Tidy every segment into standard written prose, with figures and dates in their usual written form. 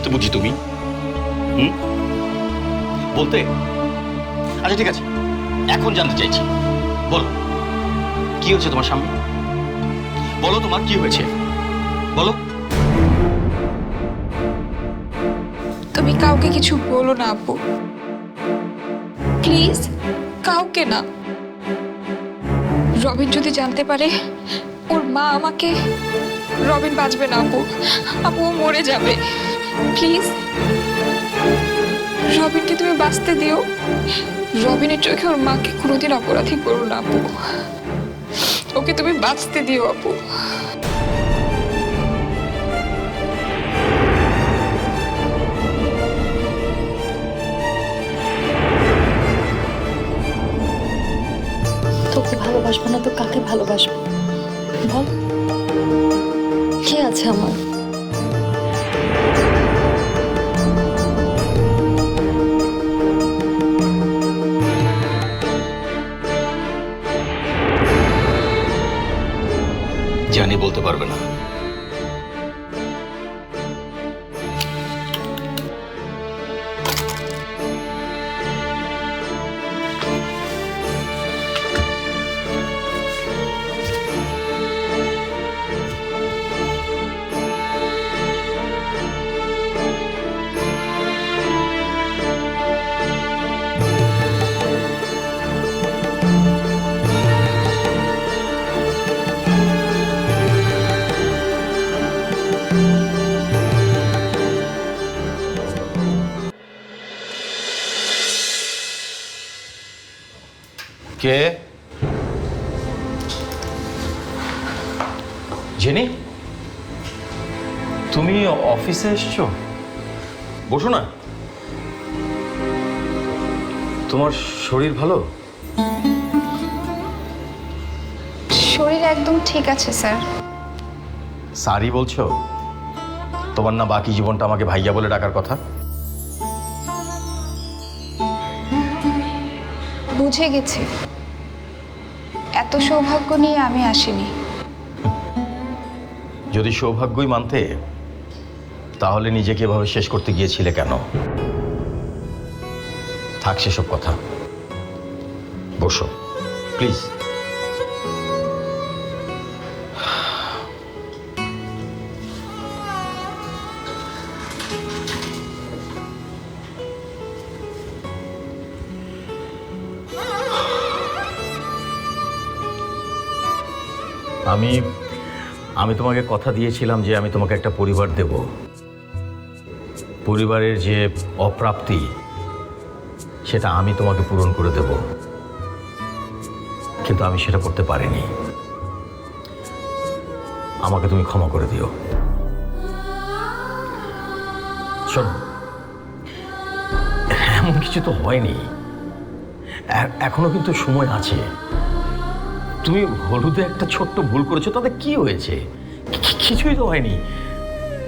বাঁচতে বুঝি তুমি? বলতে? আচ্ছা ঠিক আছে, এখন জানতে চাইছি, বলো কি হয়েছে তোমার সামনে? বলো তোমার কি হয়েছে, বলো। তুমি কাউকে কিছু বলো না আপু, প্লিজ, কাউকে না। রবিন যদি জানতে পারে ওর মা আমাকে, রবিন বাঁচবে না আপু, আপু ও মরে যাবে। প্লিজ রবিনকে তুমি বাঁচতে দিও। রবিনের চোখে ওর মাকে কোনোদিন অপরাধী করো না আপু, ওকে তুমি বাঁচতে দিও আপু। তোকে ভালোবাসবো না তো কাকে ভালোবাসবো বল? কে আছে আমার? জানি বলতে পারবে না। কে? জেনি, তুমি অফিসে এসছো? বসো না। তোমার শরীর ভালো? শরীর একদম ঠিক আছে স্যার। সারি বলছো? তোমার না বাকি জীবনটা আমাকে ভাইয়া বলে ডাকার কথা? বুঝে গেছি, এত সৌভাগ্য নিয়ে আমি আসিনি। যদি সৌভাগ্যই মানতে, তাহলে নিজেকে এভাবে শেষ করতে গিয়েছিলে কেন? থাক সেসব কথা, বসো প্লিজ। আমি তোমাকে কথা দিয়েছিলাম যে আমি তোমাকে একটা পরিবার দেব। পরিবারের যে অপ্রাপ্তি, সেটা আমি তোমাকে পূরণ করে দেব, কিন্তু আমি সেটা করতে পারিনি। আমাকে তুমি ক্ষমা করে দিও। শোনো, এমন কিছু তো হয়নি, এখনো কিন্তু সময় আছে। তুমি হলুদে একটা ছোট্ট ভুল করেছো, তাতে কি হয়েছে? কিছুই তো হয়নি।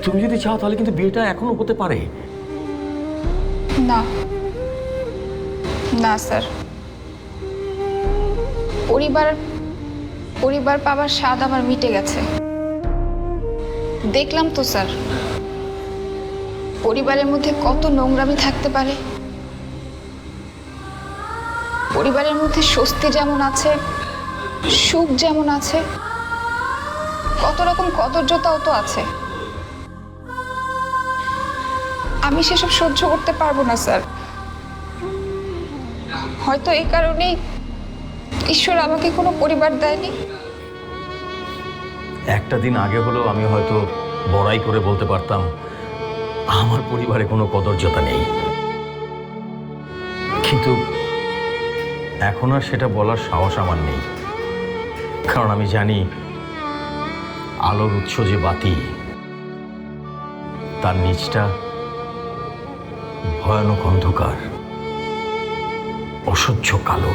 তুমি যদি চাও তাহলে কিন্তু বিয়েটা এখনো হতে পারে। না না স্যার, পরিবার পাবার স্বাদ আমার মিটে গেছে। দেখলাম তো স্যার, পরিবারের মধ্যে কত নোংরামি থাকতে পারে। পরিবারের মধ্যে স্বস্তি যেমন আছে, সুখ যেমন আছে, কত রকম কদর্যতাও তো আছে। আমি সেসব সহ্য করতে পারবো না স্যার। হয়তো এই কারণেই ঈশ্বর আমাকে কোনো পরিবার দেয়নি। একটা দিন আগে হলেও আমি হয়তো বড়াই করে বলতে পারতাম আমার পরিবারে কোনো কদর্যতা নেই, কিন্তু এখন আর সেটা বলার সাহস আমার নেই। কারণ আমি জানি আলোর উৎস যে বাতি, তার নিচটা ভয়ানক অন্ধকার, অসহ্য কালো।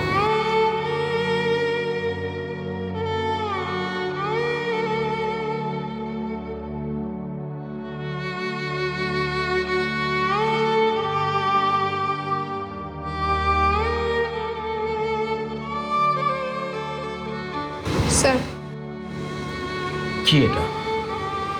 স্যার, কি এটা?